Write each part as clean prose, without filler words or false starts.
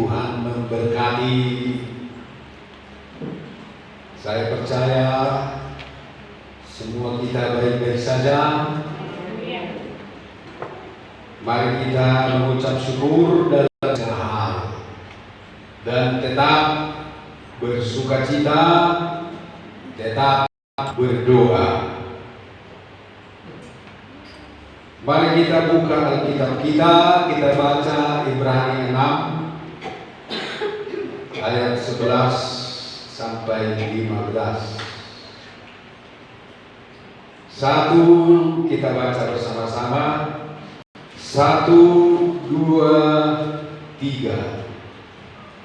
Tuhan memberkati. Saya percaya semua kita baik-baik saja. Mari kita mengucap syukur dalam segala hal dan tetap bersukacita, tetap berdoa. Mari kita buka Alkitab kita baca Ibrani 6 ayat 11 sampai 15. Satu, kita baca bersama-sama. 1, 2, 3.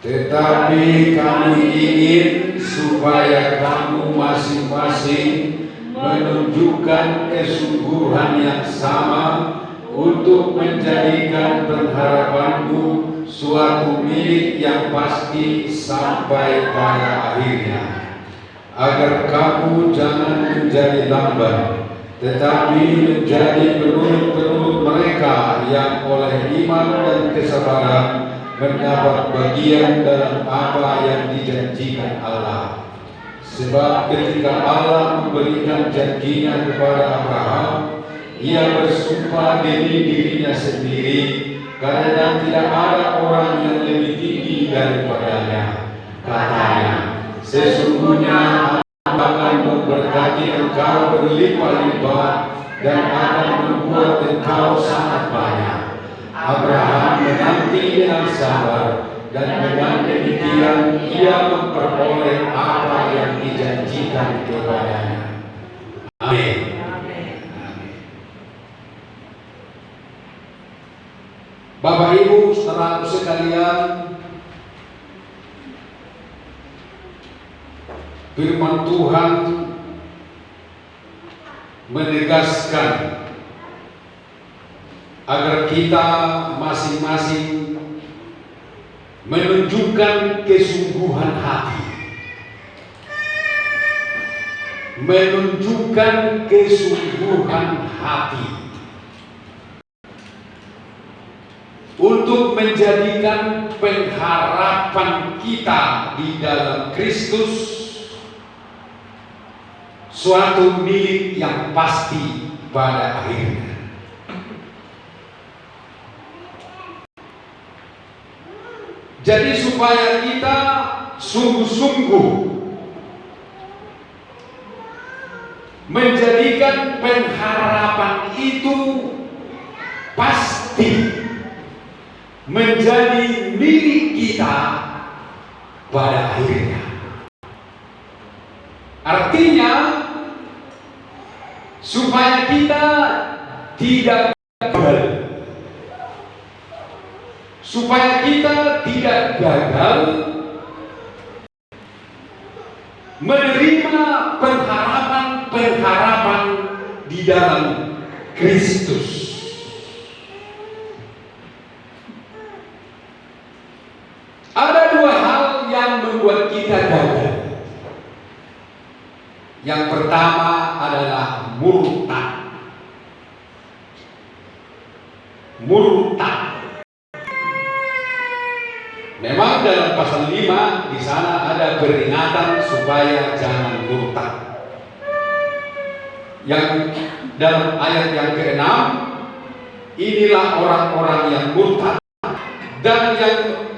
Tetapi kami ingin supaya kamu masing-masing menunjukkan kesungguhan yang sama untuk menjadikan pengharapanmu suatu milik yang pasti sampai pada akhirnya, agar kamu jangan menjadi lamban, tetapi menjadi penurut-penurut mereka yang oleh iman dan kesabaran mendapat bagian dalam apa yang dijanjikan Allah. Sebab ketika Allah memberikan janjinya kepada Abraham, ia bersumpah demi dirinya sendiri, karena tidak ada orang yang lebih tinggi daripadanya. Katanya, sesungguhnya Allah akan memberkati engkau berlimpah-limpah dan akan membuat engkau sangat banyak. Abraham menanti dengan sabar, dan dengan demikian ia memperoleh apa yang dijanjikan kepadanya. Amin. Bapak Ibu saudara sekalian, firman Tuhan menegaskan agar kita masing-masing menunjukkan kesungguhan hati, menunjukkan kesungguhan hati untuk menjadikan pengharapan kita di dalam Kristus suatu milik yang pasti pada akhirnya. Jadi supaya kita sungguh-sungguh menjadikan pengharapan itu pasti menjadi milik kita pada akhirnya. Artinya supaya kita tidak gagal, supaya kita tidak gagal menerima pengharapan di dalam Kristus. Ada dua hal yang membuat kita gagal. Yang pertama adalah murtad. Murtad. Memang dalam pasal 5 di sana ada peringatan supaya jangan murtad. Yang dalam ayat yang ke-6, inilah orang-orang yang murtad. Dan yang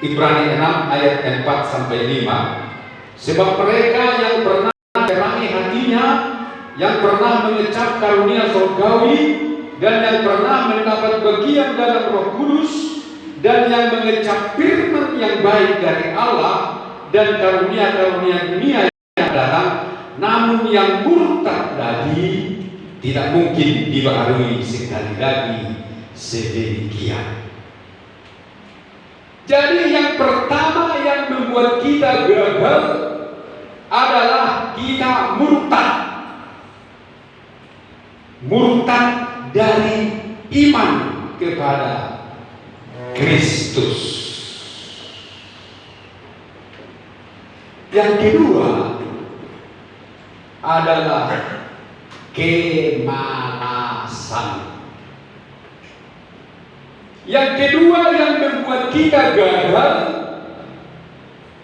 Ibrani 6 ayat 4 sampai 5, sebab mereka yang pernah menerangi hatinya, yang pernah mengecap karunia surgawi, dan yang pernah mendapat bagian dalam Roh Kudus, dan yang mengecap firman yang baik dari Allah dan karunia-karunia dunia yang datang, namun yang murtad tadi tidak mungkin dibaharui sekali lagi sedemikian. Jadi yang pertama yang membuat kita gagal adalah kita murtad. Murtad dari iman kepada Kristus. Yang kedua adalah kemalasan. Yang kedua yang membuat kita gagal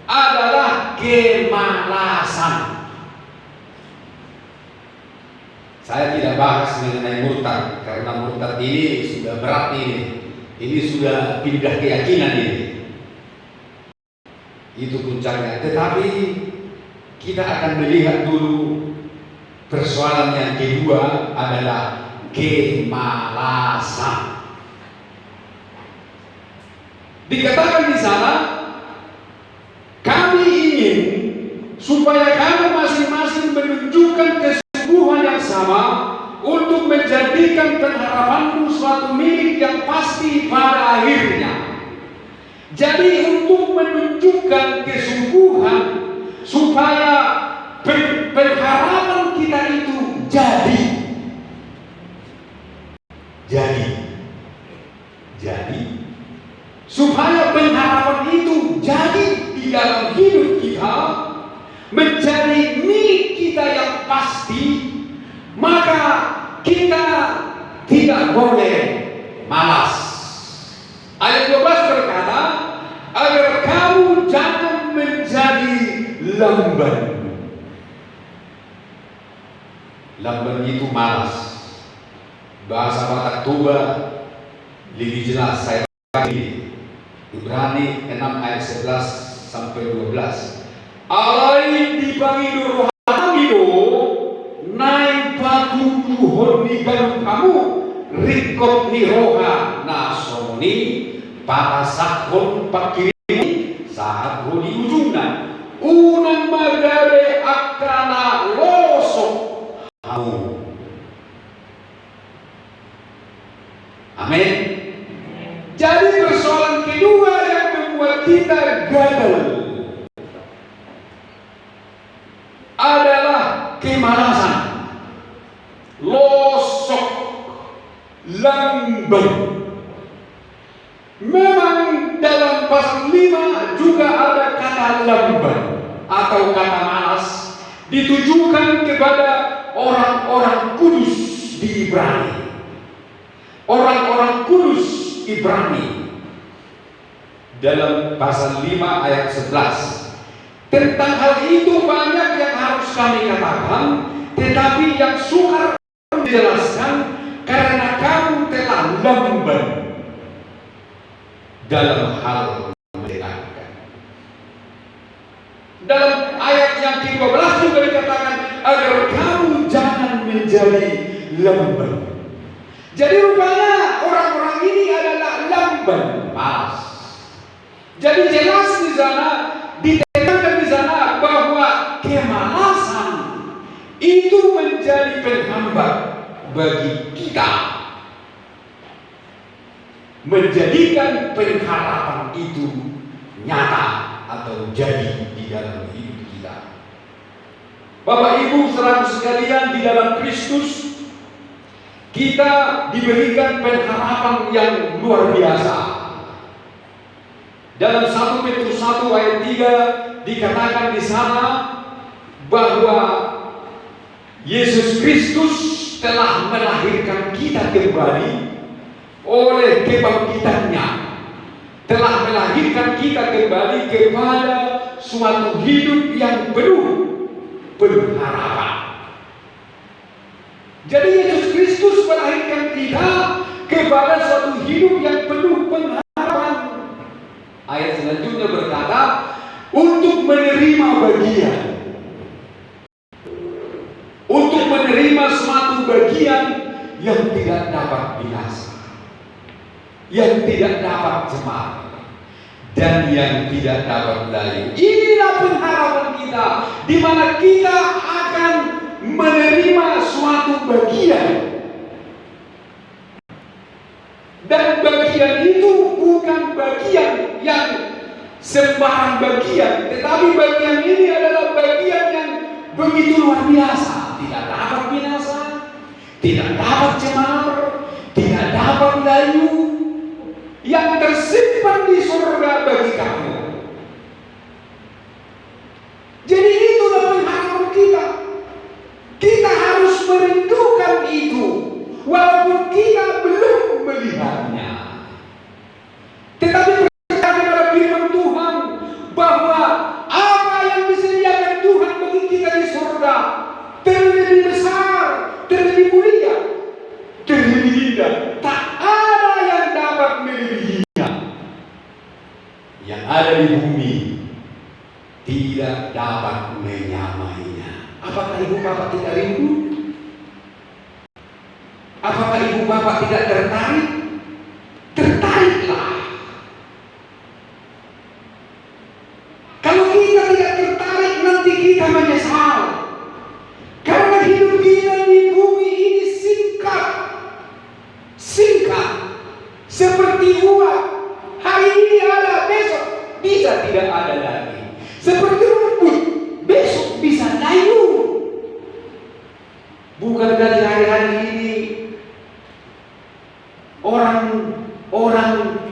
adalah kemalasan. Saya tidak bahas mengenai murtad karena murtad ini sudah berat ini. Ini sudah pindah keyakinan ini. Itu puncaknya. Tetapi kita akan melihat dulu persoalan yang kedua adalah kemalasan. Dikatakan di sana, kami ingin supaya kamu masing-masing menunjukkan kesungguhan yang sama untuk menjadikan pengharapanmu suatu milik yang pasti pada akhirnya. Jadi untuk menunjukkan kesungguhan supaya pengharapan kita itu jadi supaya pengharapan itu jadi di dalam hidup kita, menjadi milik kita yang pasti, maka kita tidak boleh malas. Ayat 12 berkata, agar kamu jangan menjadi lamban. Lamban itu malas. Bahasa Batak Toba lebih jelas saya ini. Ibrani 6 ayat 11 sampai 12. Alai dipangidu rohanido naik patu duhon ni kamu rikot ni roha nasoni patasakon pakiri saat di ujungnya unang magare akana losok kamu. Amin. Jadi persoalan kedua yang membuat kita gagal adalah kemalasan, losok, lamban. Memang dalam pasal 5 juga ada kata lamban atau kata malas ditujukan kepada orang-orang kudus di Ibrani. Orang-orang kudus Ibrani dalam pasal 5 ayat 11. Tentang hal itu banyak yang harus kami katakan, tetapi yang sukar dijelaskan karena kamu telah lamban dalam hal membenarkan. Dalam ayat yang ke-12 juga dikatakan agar kamu jangan menjadi lamban. Jadi rupanya orang-orang ini adalah lamban, malas. Jadi jelas di sana, ditekankan di sana bahwa kemalasan itu menjadi penghambat bagi kita menjadikan pengharapan itu nyata atau jadi di dalam hidup kita. Bapak Ibu saudara sekalian, di dalam Kristus kita diberikan pengharapan yang luar biasa. Dalam 1 Petrus 1 ayat 3 dikatakan di sana bahwa Yesus Kristus telah melahirkan kita kembali oleh kebangkitannya, telah melahirkan kita kembali kepada suatu hidup yang penuh pengharapan. Jadi Yesus Kristus melahirkan kita kepada suatu hidup yang penuh pengharapan. Ayat selanjutnya berkata, untuk menerima bagian, untuk menerima suatu bagian yang tidak dapat binasa, yang tidak dapat cemar, dan yang tidak dapat layu. Inilah pengharapan kita, di mana kita akan menerima suatu bagian, dan bagian itu bukan bagian yang sembarang bagian, tetapi bagian ini adalah bagian yang begitu luar biasa, tidak dapat binasa, tidak dapat cemar, tidak dapat layu, yang tersimpan di surga bagi kamu. Jadi itulah pengharapan kita. Kita harus merindukan itu walaupun kita belum melihatnya. ada di bumi tidak dapat menyamainya. Apakah ibu bapak tidak rindu? Apakah ibu bapak tidak tertarik? Tertariklah. Kalau kita tidak tertarik, nanti kita menyesal. Karena hidup kita di bumi ini singkat. Singkat. Seperti uap. Hari ini ada, besok bisa tidak ada lagi. Seperti rumput, besok bisa layu. Bukankah di hari-hari ini orang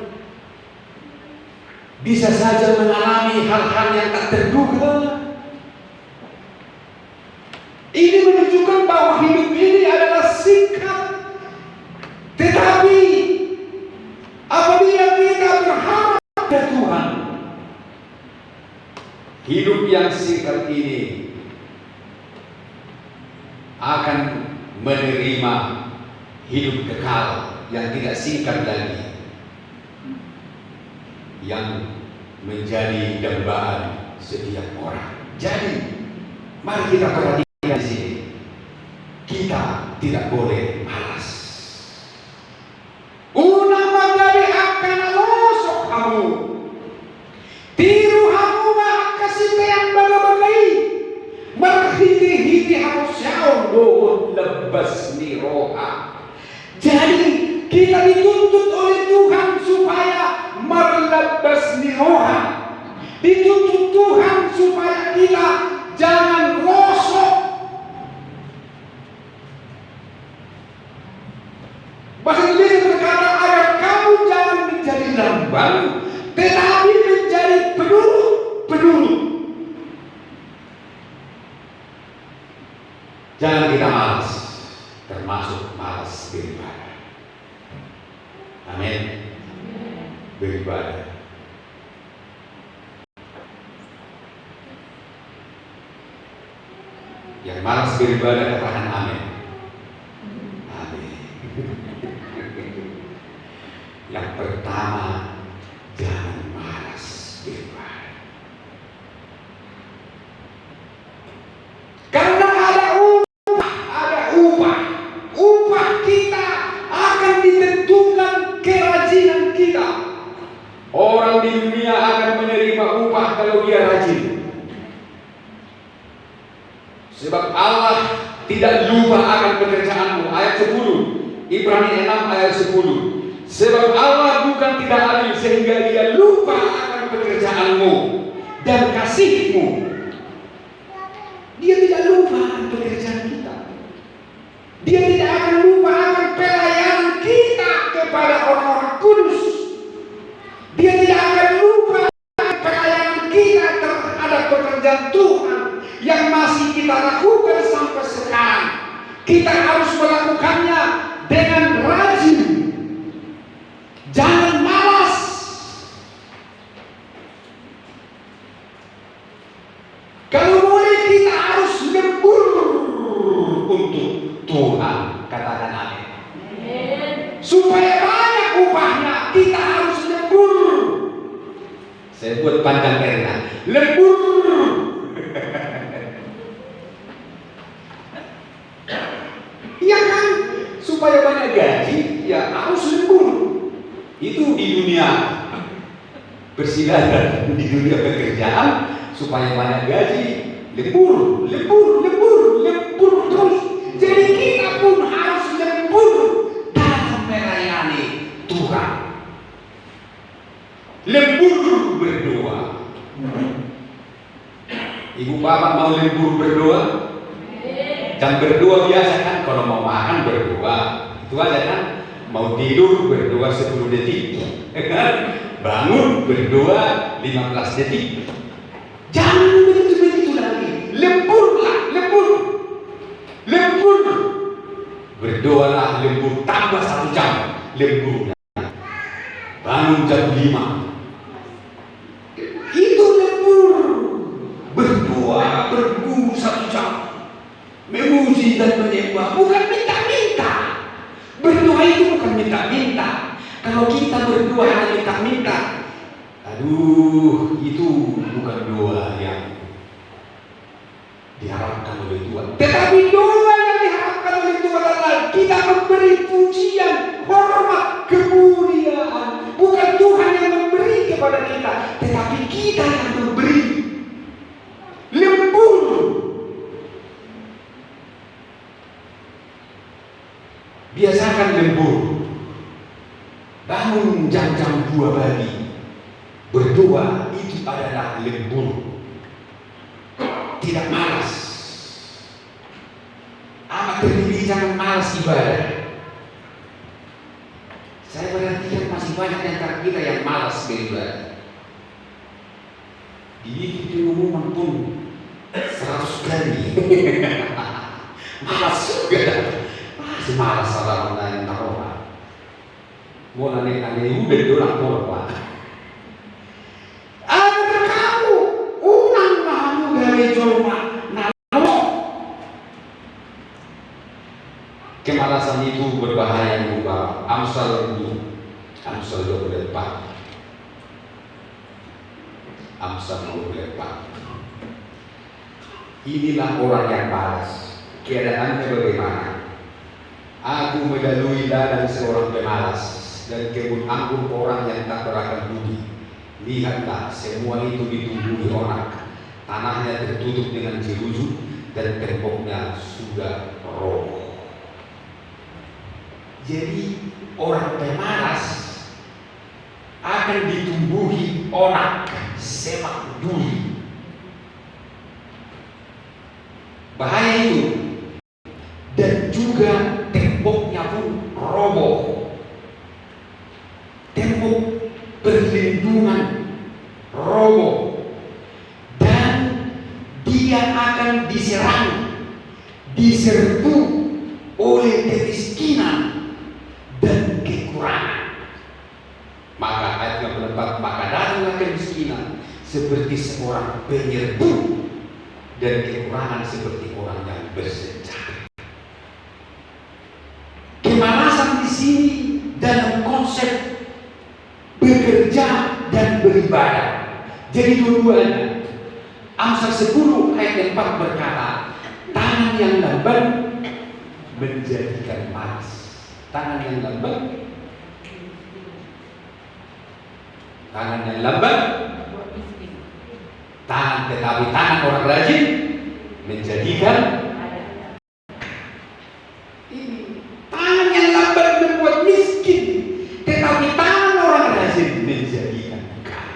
bisa saja mengalami hal-hal yang tak terduga? Ini menunjukkan bahwa hidup ini adalah singkat. Tetapi apabila kita berharap pada Tuhan, hidup yang singkat ini akan menerima hidup kekal yang tidak singkat lagi, yang menjadi dambaan setiap orang. Jadi, mari kita perhatikan di sini. Kita tidak boleh malas. Una magari akan losok kamu. Tiru kamu kasih yang bagai-bagai. Merhiti-hiti harus syaun doon lebas ni roha. Jadi kita dituntut oleh Tuhan supaya merlebas ni roha. Dituntut Tuhan supaya kita jangan rosok. Bahasa Indonesia berkata agar kamu jangan menjadi lamban, tetapi menjadi penurut. Jangan kita malas, termasuk malas beribadah. Amin. Beribadah. Yang malas beribadah katakan amin. Amin. Yang pertama, jangan malas beribadah. Karena ada upah. Upah kita akan ditentukan kerajinan kita. Orang di dunia akan menerima upah kalau dia rajin. Sebab Allah tidak lupa akan pekerjaanmu. Ayat 10, Ibrani 6 ayat 10. Sebab Allah bukan tidak adil sehingga dia lupa akan pekerjaanmu dan kasihmu. Dia tidak lupa akan pekerjaan kita. Dia tidak akan lupa akan pelayanan kita kepada orang-orang kudus. Dia tidak akan lupa akan pelayanan kita terhadap pekerjaan Tuhan yang masih kita lakukan sampai sekarang. Kita harus melakukannya dengan rajin. Jangan malas. Kalau boleh kita harus lembur untuk Tuhan. Katakan amin. Supaya banyak upahnya kita harus lembur. Saya buat pandang karena lembur. Iya kan? Supaya banyak gaji ya harus lembur. Itu di dunia bersilaturahmi, di dunia pekerjaan supaya banyak gaji, lembur terus. Jadi kita pun harus lembur dalam melayani Tuhan. Lembur berdoa. Ibu bapak mau lembur berdoa? Jam berdoa biasa kan, kalau mau makan berdoa, itu aja kan. Mau tidur berdoa 10 detik, bangun berdoa 15 detik. Jangan begitu lagi. Lemburlah, lembur. Berdoalah lembur tambah 1 jam lemburnya. Bangun jam 5. Itu lembur. Berdoa berguru 1 jam. Memuji dan menyembah, bukan minta-minta. Berdoa itu bukan minta-minta. Kalau kita berdoa hanya minta-minta, Aduh, itu bukan doa yang diharapkan oleh Tuhan. Tetapi doa yang diharapkan oleh Tuhan adalah kita memberi pujian, hormat, kemuliaan. Bukan Tuhan yang memberi kepada kita, tetapi kita yang memberi. Lembur. Biasakan lembur. Bangun jam-jam 2 pagi. Berdoa itu adalah lembur. Tidak malas. Amat terlebih jangan malas ibadah. Saya perhatikan masih banyak di antara kita yang malas beribadah. Di pengumuman pun 100 kali. Malas juga. Masih malas orang lain tahu Pak. Mau nanya-nanya udah dorang Pak. Kemalasan itu berbahaya juga. Amsal 24. Amsal 24. Inilah orang yang malas. Keadaannya bagaimana? Aku melalui ladang seorang pemalas dan kebun anggur orang yang tak berakal budi. Lihatlah, semua itu ditumbuhi orang. Tanahnya tertutup dengan jeruju dan temboknya sudah roboh. Jadi orang pemalas akan ditumbuhi onak, semak duri. Bahaya itu. Dan juga temboknya pun roboh. Tembok perlindungan roboh. Dan dia akan diserang, diserbu oleh kemiskinan dan kekurangan. Maka ayat yang keempat, maka datanglah kemiskinan seperti seorang penyerbu dan kekurangan seperti orang yang bersenjata. Kemalasan di sini dalam konsep bekerja dan beribadah. Jadi dua-duanya. Amsal 10 ayat 4 berkata, tangan yang lambat menjadikan malas. Tangan yang lambat, tetapi tangan orang rajin menjadikan. Tangan yang lambat membuat miskin, tetapi tangan orang rajin menjadikan kaya.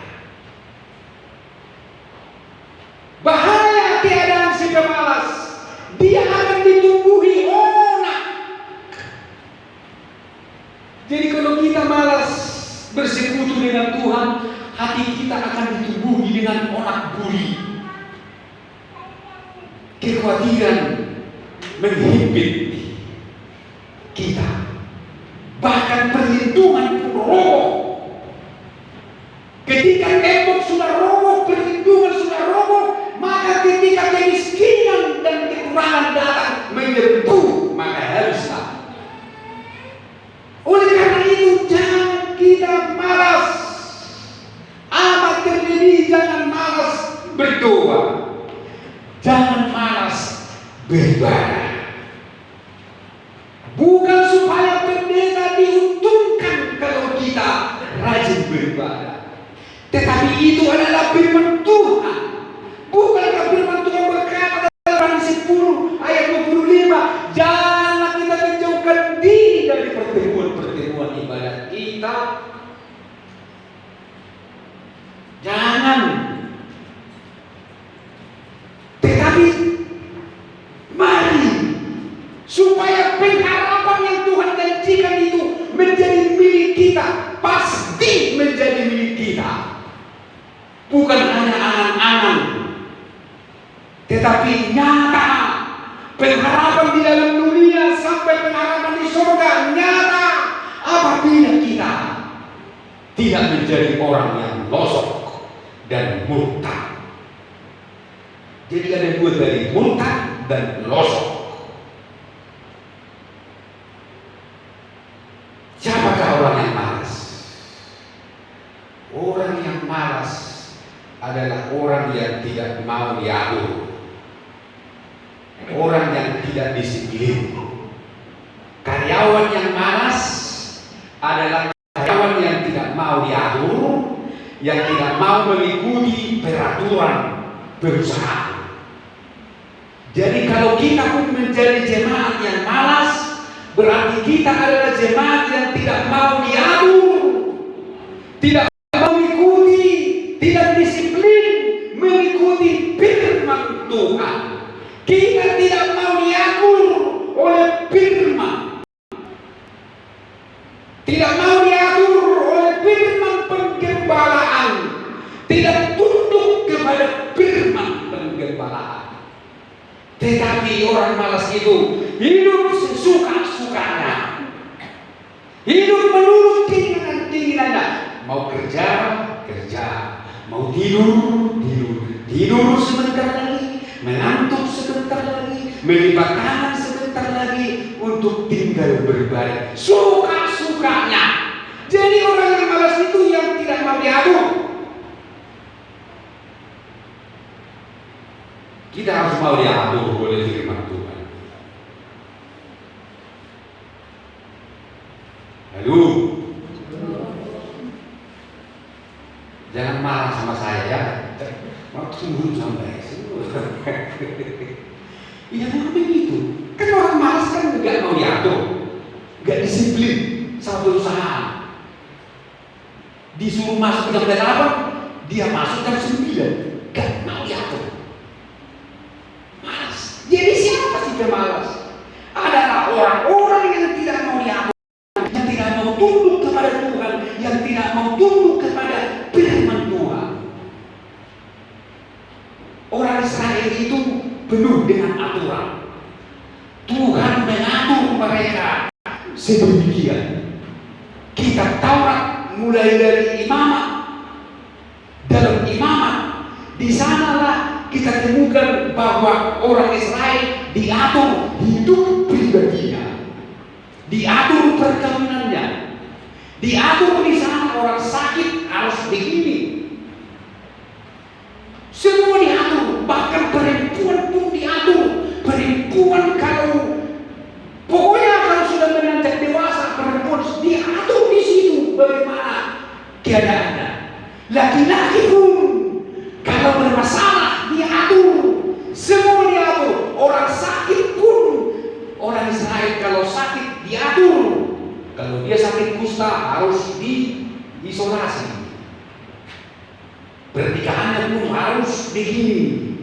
Bahaya keadaan si pemalas, dia akan ditumbuhi onak. Jadi kalau kita malas bersekutu dengan Tuhan, hati kita akan ditumbuhi dengan onak buri. Kekhawatiran menghimpit kita, bahkan perlindungan pun roboh. Ketika tembok sudah roboh, perlindungan sudah roboh, maka ketika kemiskinan dan kekurangan datang menyerbu, maka haruslah. Oleh karena itu jangan kita malas. Amat terlebih jangan malas berdoa. Jangan malas beribadah. Bukan supaya pendeta diuntungkan kalau kita rajin beribadah, tetapi itu adalah firman Tuhan. Bukankah firman Tuhan berkata dalam 10 ayat 25, janganlah kita menjauhkan diri dari pertemuan-pertemuan ibadah kita. Jangan. Tetapi mari supaya pengharapan yang Tuhan janjikan itu menjadi milik kita, pasti menjadi milik kita. Bukan hanya angan-angan, tetapi nyata. Pengharapan di dalam dunia sampai pengharapan di surga nyata apabila kita tidak menjadi orang yang losok dan murtad. Jadi ada dua dari murtad dan losok. Siapakah orang yang malas? Orang yang malas adalah orang yang tidak mau diatur, orang yang tidak disiplin. Karyawan yang malas adalah karyawan yang tidak mau diatur, yang tidak mau mengikuti peraturan perusahaan. Jadi kalau kita pun menjadi jemaat yang malas, berarti kita adalah jemaat yang tidak mau diatur, tidak mau mengikuti, tidak disiplin mengikuti firman Tuhan. Kita tidak mau diatur oleh firman, tidak mau diatur oleh firman penggembalaan, tidak tunduk kepada firman penggembalaan. Tetapi orang malas itu hidup sesuka-sukanya, hidup menurut keinginan-keinginannya. Mau kerja, kerja, mau tidur, tidur sebentar lagi, mengantuk sebentar lagi, melipat tangan sebentar lagi untuk tinggal berbaring, suka-sukanya. Jadi orang yang malas itu yang tidak mau diatur. Kita harus mau diatur oleh firman Tuhan. Halo, jangan marah sama saya ya. Mau tunggu sampai iya memang begitu. Kan orang malas kan nggak mau diatur, nggak disiplin sama perusahaan. Disuruh masuk jam 8, dia masuk jam 9, nggak mau diatur. Jadi siapa sih yang malas? Adalah orang-orang yang tidak mau diatur, yang tidak mau tunduk kepada Tuhan, yang tidak mau tunduk kepada firman Tuhan. Orang Israel itu penuh dengan aturan. Tuhan mengatur mereka sedemikian. Kitab Taurat mulai dari imamat. Dalam imamat, di sanalah kita temukan bahwa orang Israel diatur hidup pribadinya, diatur perkawinannya, diatur di sana orang sakit harus begini. Semua diatur, bahkan perempuan pun diatur. Perempuan pokoknya kalau sudah menanjak dewasa, perempuan diatur di situ bagaimana keadaannya. Laki-laki pun kalau bermasalah diatur, semua diatur. Orang sakit pun, orang Israel kalau sakit diatur. Kalau dia sakit kusta harus diisolasi. Pernikahannya pun harus begini.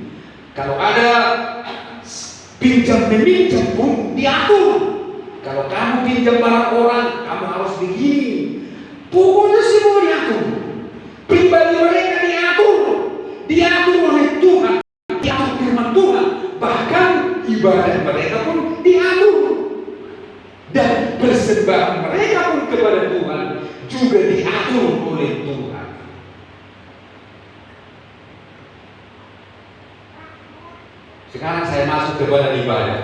Kalau ada pinjam meminjam pun diatur. Kalau kamu pinjam barang orang, kamu harus begini. Pokoknya semua diatur. Pribadi mereka diatur oleh Tuhan, diatur firman Tuhan. Bahkan ibadah mereka pun diatur, dan persembahan mereka pun kepada Tuhan juga diatur oleh Tuhan. Sekarang saya masuk kepada ibadah,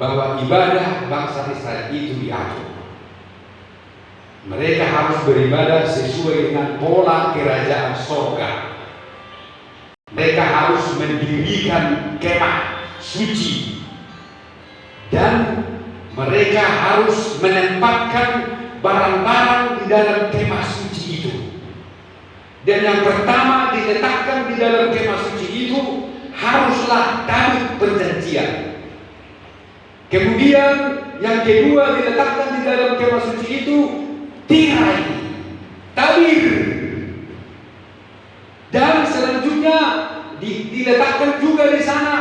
bahwa ibadah bangsa Israel itu diatur. Mereka harus beribadah sesuai dengan pola kerajaan sorga. Mereka harus mendirikan kemah suci, dan mereka harus menempatkan barang-barang di dalam kemah suci itu. Dan yang pertama diletakkan di dalam kemah suci itu haruslah tabut perjanjian. Kemudian yang kedua diletakkan di dalam kemah suci itu tirai, tabir. Dan selanjutnya diletakkan juga di sana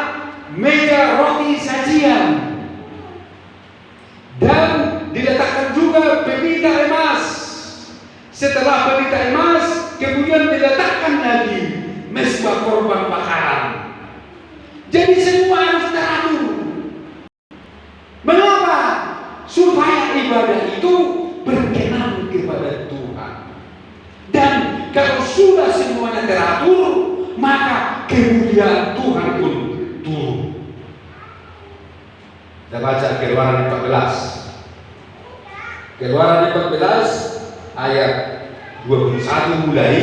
meja roti sajian, dan diletakkan juga pelita emas. Setelah pelita emas, kemudian diletakkan lagi mezbah korban bakaran. Jadi semua harus teratur. Mengapa? Supaya ibadah itu berkenan kepada Tuhan. Dan kalau sudah semuanya teratur, maka kemuliaan Tuhan pun turun. Kita baca Keluaran 14. Keluaran 14 ayat 21 mulai,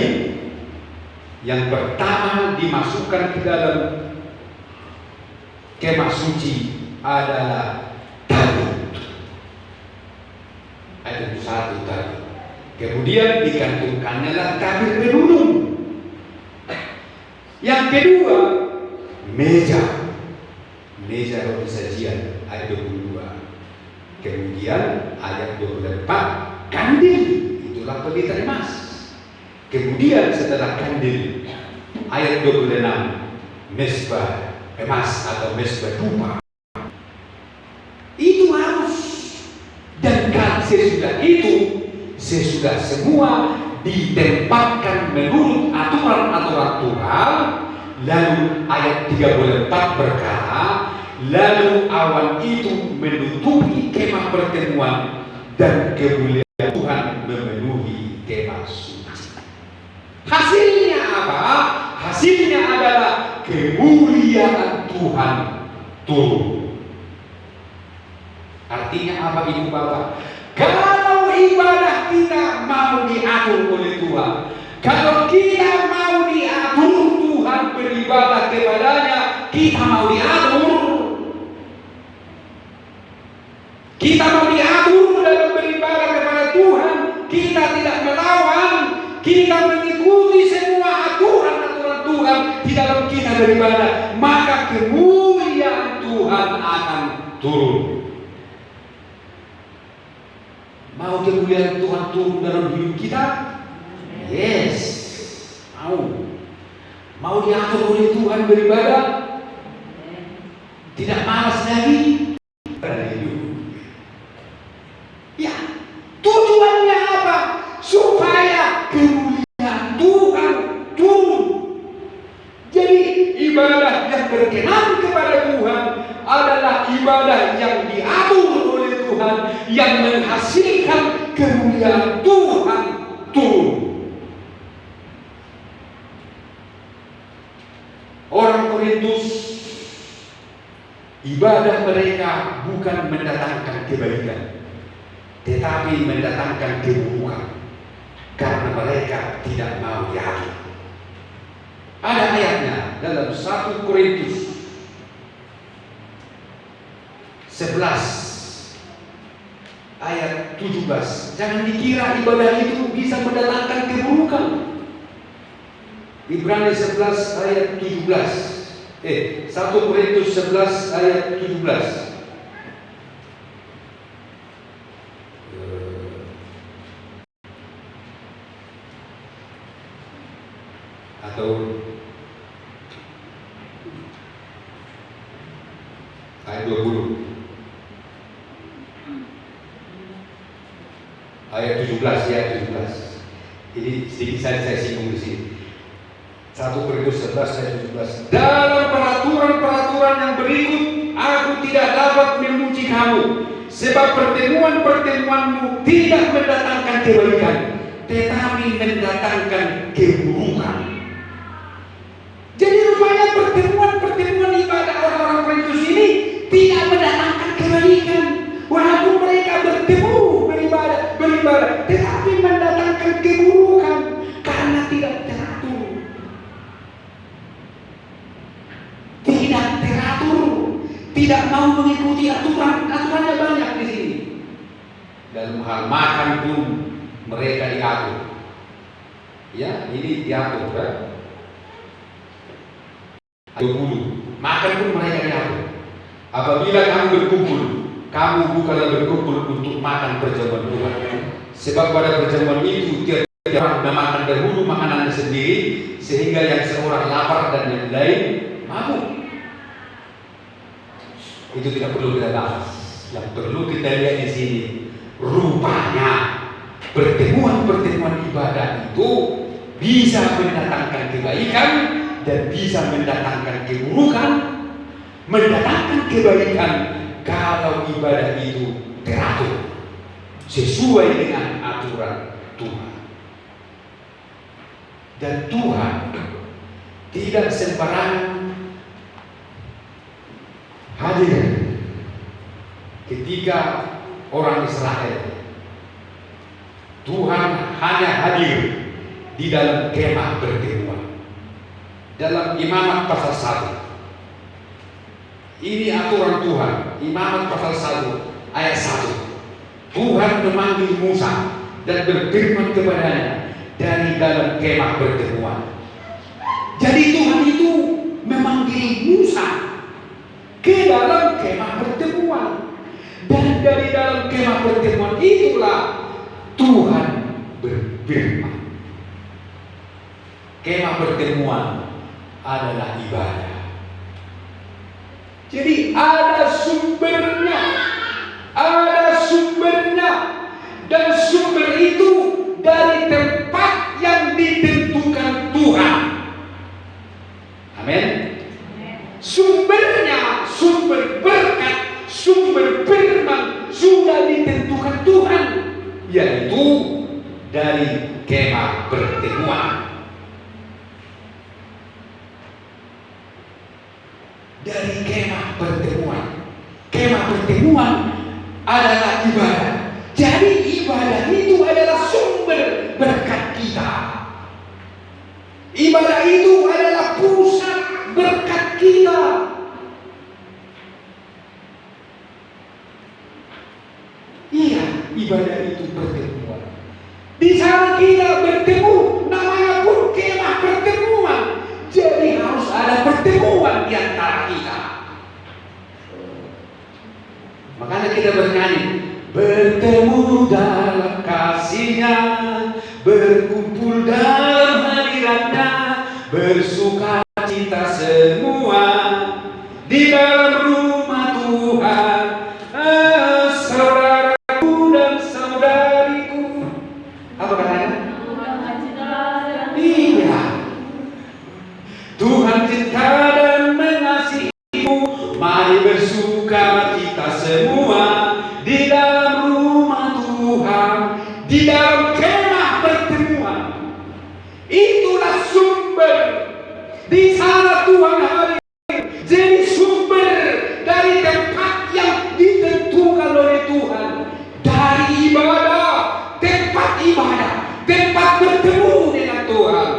Yang pertama dimasukkan ke dalam kemah suci adalah tabut. Ada satu tabut. Kemudian digantungkannya lah tabir penunung. Yang kedua, meja roti sajian ayat 22. Kemudian ayat 24, kandil, itulah pelita emas. Kemudian setelah kandil ayat 26, mesbah emas atau mesbah dupa. Itu harus. Dan kan sesudah semua ditempatkan menurut aturan-aturan Tuhan. Lalu ayat 34 berkata, lalu awan itu menutupi kemah pertemuan dan kemuliaan Tuhan memenuhi kemah suci. Hasilnya apa? Hasilnya adalah kemuliaan Tuhan turun. Artinya apa Ibu Bapak? Kalau ibadah kita mau diatur oleh Tuhan, kalau kita mau diatur Tuhan beribadah kepadanya, kita mau diatur. Kita mau diatur dalam beribadah kepada Tuhan. Kita tidak melawan. Kita mengikuti semua aturan-aturan Tuhan di dalam kita beribadah. Maka kemuliaan Tuhan akan turun. Mau kemuliaan Tuhan turun dalam hidup kita? Yes. Mau diatur oleh Tuhan beribadah? Tidak malas lagi? Ya, tujuannya apa? Supaya kemuliaan Tuhan turun. Jadi ibadah yang berkenan kepada Tuhan adalah ibadah yang diatur oleh Tuhan, yang menghasilkan kemuliaan Tuhan turun. Orang Korintus, ibadah mereka bukan mendatangkan kebaikan, tetapi mendatangkan keburukan, karena mereka tidak mau diatur. Ada ayatnya dalam 1 Korintus 11 ayat 17. Jangan dikira ibadah itu bisa mendatangkan keburukan. Ibrani 11 ayat 17. 1 Korintus 11 ayat 17. Atau ayat 20. Ayat 17 ya, 17. Ini sedikit saya singgung di sini. 1 Korintus 11 ayat 17. Dalam peraturan-peraturan yang berikut, aku tidak dapat memuji kamu, sebab pertemuan-pertemuanmu tidak mendatangkan kebaikan, tetapi mendatangkan keburukan. Jadi rupanya pertemuan-pertemuan ibadah orang-orang Korintus ini tidak mendatangkan kebaikan, walaupun mereka bertemu beribadah, tetapi mendatangkan keburukan karena tidak teratur. Tidak mau mengikuti aturannya banyak di sini. Dalam hal makan pun mereka diatur. Ya, ini diatur kan? 20. Makan pun mereka diatur. Apabila kamu berkumpul, kamu bukanlah berkumpul untuk makan perjamuan Tuhan. Sebab pada perjamuan itu tiap orang memakan dahulu makanannya sendiri, sehingga yang seorang lapar dan yang lain mabuk. Itu tidak perlu kita bahas. Yang perlu kita lihat di sini, rupanya pertemuan-pertemuan ibadah itu bisa mendatangkan kebaikan dan bisa mendatangkan keburukan. Mendatangkan kebaikan kalau ibadah itu teratur sesuai dengan aturan Tuhan. Dan Tuhan tidak sembarangan hadir ketika orang Israel. Tuhan hanya hadir di dalam kemah pertemuan. dalam Imamat pasal 1. Ini aturan Tuhan, Imamat pasal 1 ayat 1. Tuhan memanggil Musa dan berfirman kepadanya dari dalam kemah pertemuan. Jadi Tuhan itu memanggil Musa ke dalam kemah pertemuan, dan dari dalam kemah pertemuan itulah Tuhan berfirman. Kemah pertemuan adalah ibadah. Jadi ada sumbernya, dan sumber itu dari tempat yang ditentukan Tuhan. Amin. Sumbernya, sumber berkat, sumber firman sudah ditentukan Tuhan, yaitu dari kemah pertemuan. Dari kemah pertemuan. Kemah pertemuan adalah ibadah. Jadi ibadah itu adalah sumber berkat kita. Ibadah itu adalah pusat berkat kita. Iya, ibadah itu pertemuan. Di sana kita bertemu, namanya pun kemah pertemuan. Jadi harus ada pertemuan di antara kita. Makanya kita bernyanyi, bertemu dalam kasih-Nya, berkumpul dalam hadirat-Nya, bersuka cita semua di dalam rumah Tuhan. Saudaraku dan saudariku, apa katanya? Iya, Tuhan cinta dan mengasihimu, mari bersuka cita semua di dalam rumah Tuhan, di dalam kemah pertemuan. Itulah sumber. Di sana Tuhan hadir. Jadi sumber dari tempat yang ditentukan oleh Tuhan, dari ibadah, tempat bertemu dengan Tuhan.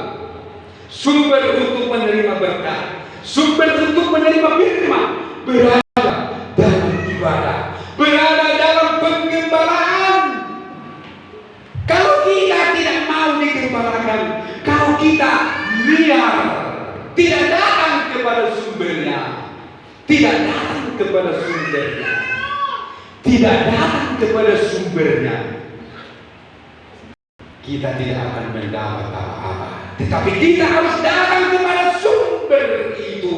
Sumber untuk menerima berkat, sumber untuk menerima firman berada dalam ibadah, berada dalam penggembalaan. Kalau kita tidak mau digembalakan, kalau kita liar, tidak datang kepada sumbernya, tidak datang kepada sumbernya, kita tidak akan mendapat apa-apa. Tetapi kita harus datang kepada sumber itu.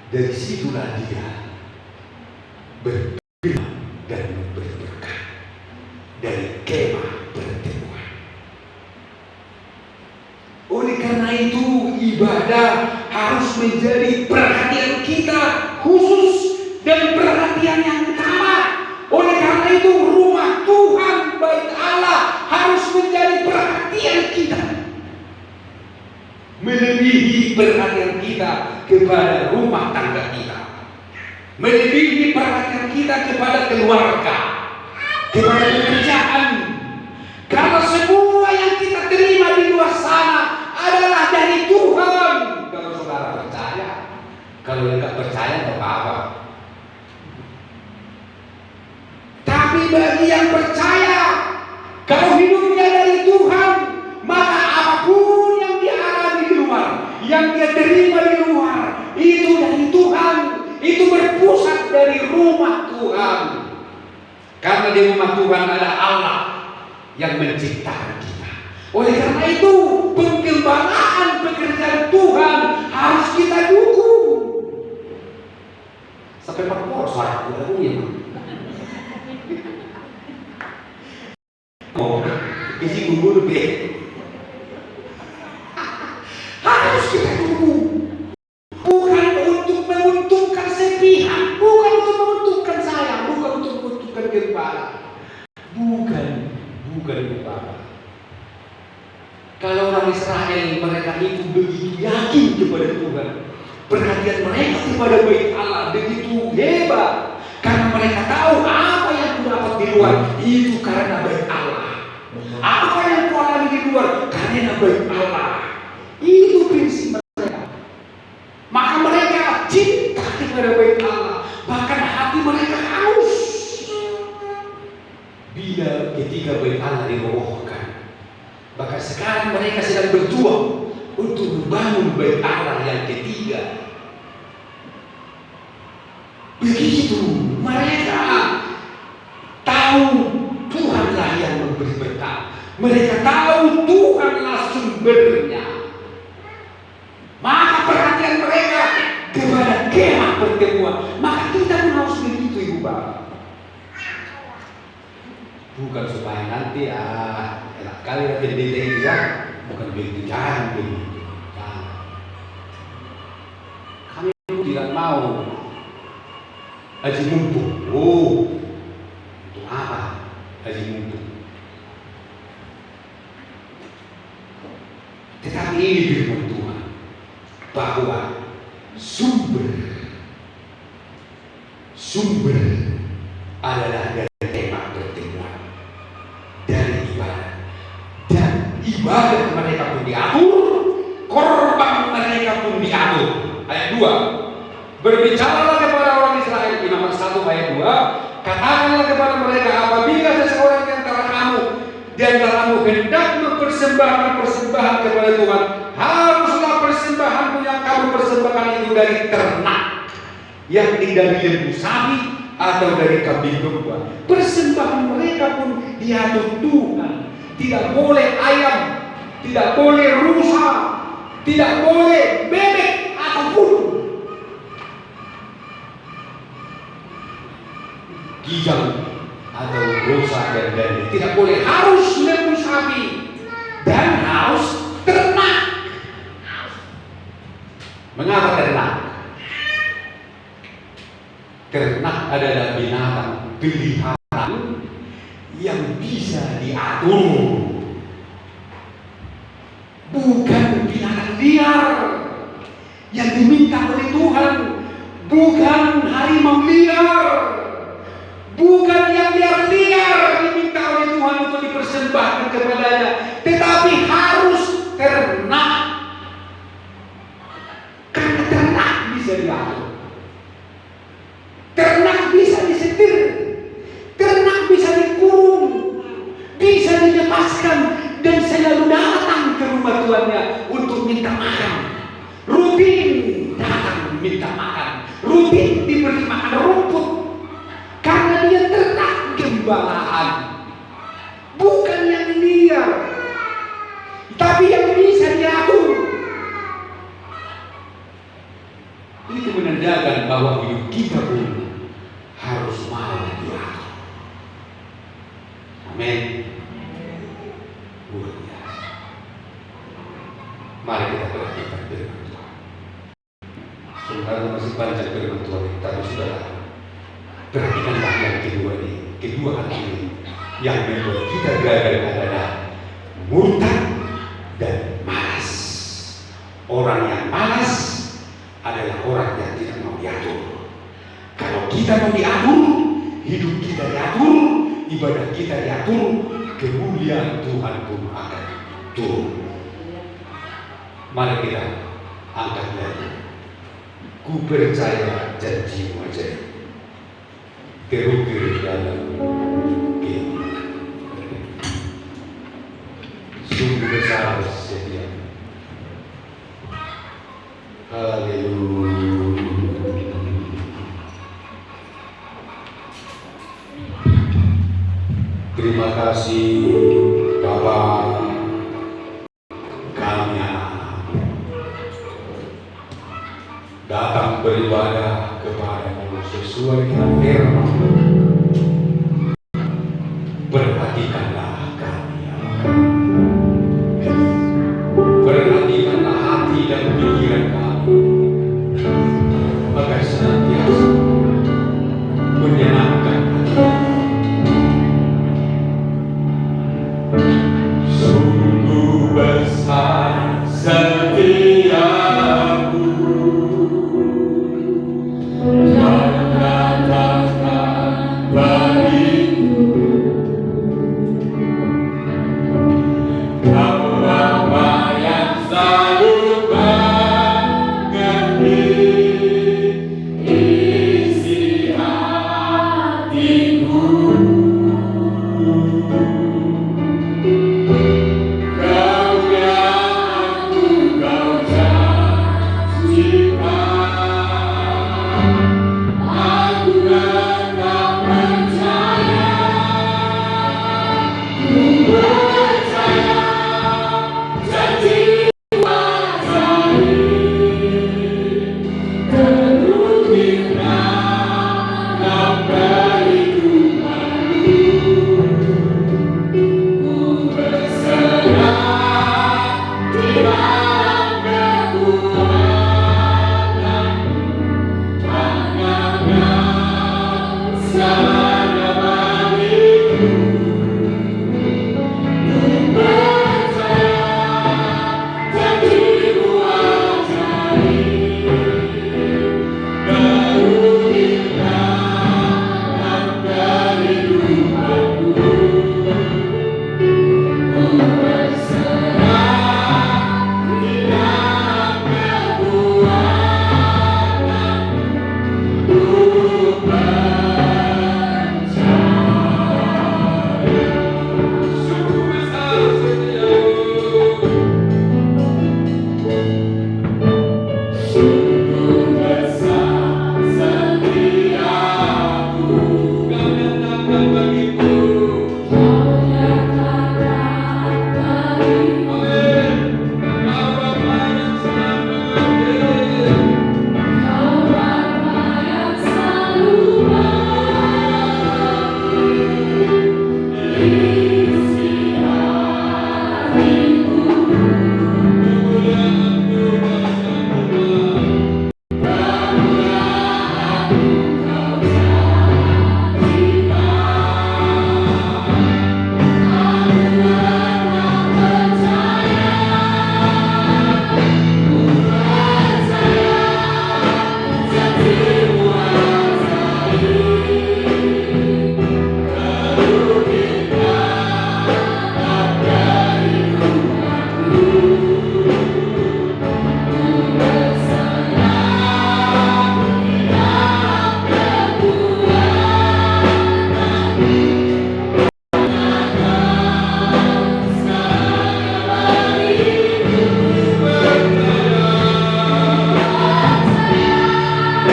Dari situlah dia berfirman dan berberkat, dari kemah pertemuan. Oleh karena itu ibadah harus menjadi perhatian kita khusus dan perhatian yang utama. Oleh karena itu rumah Tuhan, bait Allah harus menjadi perhatian kita, melebihi perhatian kita kepada rumah tangga kita, melebihi perhatian kita kepada keluarga, kepada pekerjaan. Karena semua yang kita terima di luar sana adalah dari Tuhan. Kalau saudara percaya, kalau tidak percaya tidak apa-apa. Tapi bagi yang percaya, kalau hidupnya dari Tuhan, maka apapun yang dia alami di luar, yang dia terima di luar, itu dari Tuhan, itu berpusat dari rumah Tuhan. Karena di rumah Tuhan ada Allah yang menciptakan kita. Oleh karena itu, penggembalaan pekerjaan Tuhan harus kita dukung. Sampai perpor suara aku ya. Oh, isi gugur deh. Harus kita dukung. Bukan untuk menguntungkan sepihak, bukan untuk menguntungkan saya, bukan untuk menguntungkan gembala. Bukan gembala. Kalau orang Israel, mereka itu begitu yakin kepada Tuhan, perhatian mereka kepada bait Allah begitu hebat, karena mereka tahu apa yang dapat di luar itu karena bait Allah. Apa yang kau alami di luar sekarang mereka sedang berjuang untuk membangun bait Allah yang ketiga. Begitu mereka tahu Tuhanlah yang memberi berkat. Mereka tahu Tuhanlah sumbernya. Maka perhatian mereka kepada kemah pertemuan. Maka kita pun harus begitu, Ibu Bapak. Bukan supaya nanti enak kali pendeta itu ya, bukan begitu, jangan begitu. Kami tidak mau haji mumpung. Untuk apa haji mumpung? Tetapi ini firman Tuhan bahwa sumber adalah dari tema pertemuan, dari ibadah, dan ibadah mereka pun diatur, korban mereka pun diatur. Ayat 2, berbicaralah kepada orang Israel, Imamat 1 ayat 2, katakanlah kepada mereka, apabila seseorang di antara kamu hendak mempersembahkan persembahan kepada Tuhan, haruslah persembahanmu yang kamu persembahkan itu dari ternak, yakni dari lembu sapi atau dari kambing domba. Persembahan mereka pun diatur Tuhan. Tidak boleh ayam, tidak boleh rusa, tidak boleh bebek ataupun gijang atau rusa dan lain-lain. Tidak boleh, harus lembu sapi dan harus ternak. Mengapa ternak? Ternak adalah binatang peliharaan yang bisa diatur, bukan binatang liar yang diminta oleh Tuhan, bukan harimau liar, bukan yang liar-liar diminta oleh Tuhan untuk dipersembahkan kepadanya, tetapi harus ternak. Karena ternak bisa diatur, ternak bisa disetir, ternak bisa dikurung, bisa dilepaskan, dan selalu datang ke rumah tuannya untuk minta makan. Rutin datang minta makan, rutin diberi makan rumput, karena dia ternak gembalaan, bukan yang liar, tapi yang bisa diatur. Itu menandakan bahwa hidup kita pun harus mau diatur. Amin. Luar biasa. Mari kita perhatikan firman Tuhan. Sebenarnya masih panjang firman Tuhan, tapi sudah perhatikanlah yang kedua ini. Kedua hal ini yang membuat kita gagal adalah murtad dan malas. Orang yang malas adalah orang yang tidak mau diatur. Kalau kita mau diatur, hidup kita diatur, ibadah kita diatur, kemuliaan Tuhan pun akan turun. Mari kita angkat lagi. Ku percaya janjimu ajaib, terukir dalam kehidupan. Sungguh besar setia. Haleluya. Terima kasih Bapa, kami anak-anak datang beribadah kepadamu sesuai dengan firman.